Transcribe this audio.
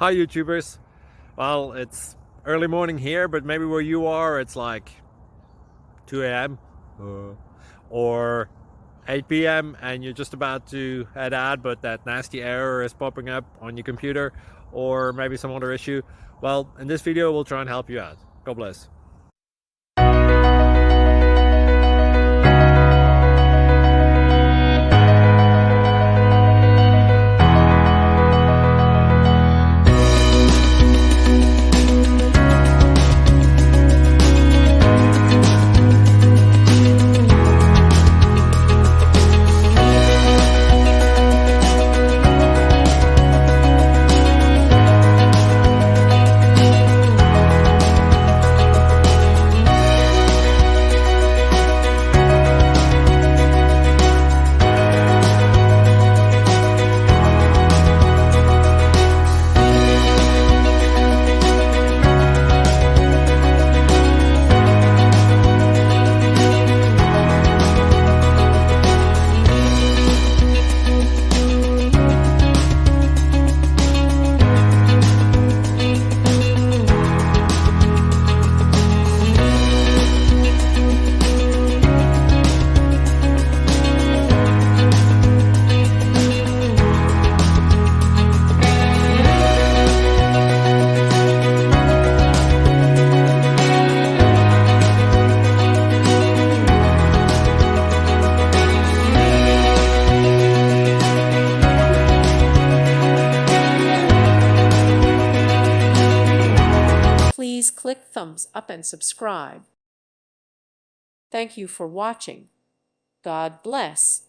Hi YouTubers. Well, it's early morning here, but maybe where you are it's like 2 a.m. Or 8 p.m. and you're just about to head out, but that nasty error is popping up on your computer, or maybe some other issue. Well, in this video we'll try and help you out. God bless. Please click thumbs up and subscribe. Thank you for watching. God bless.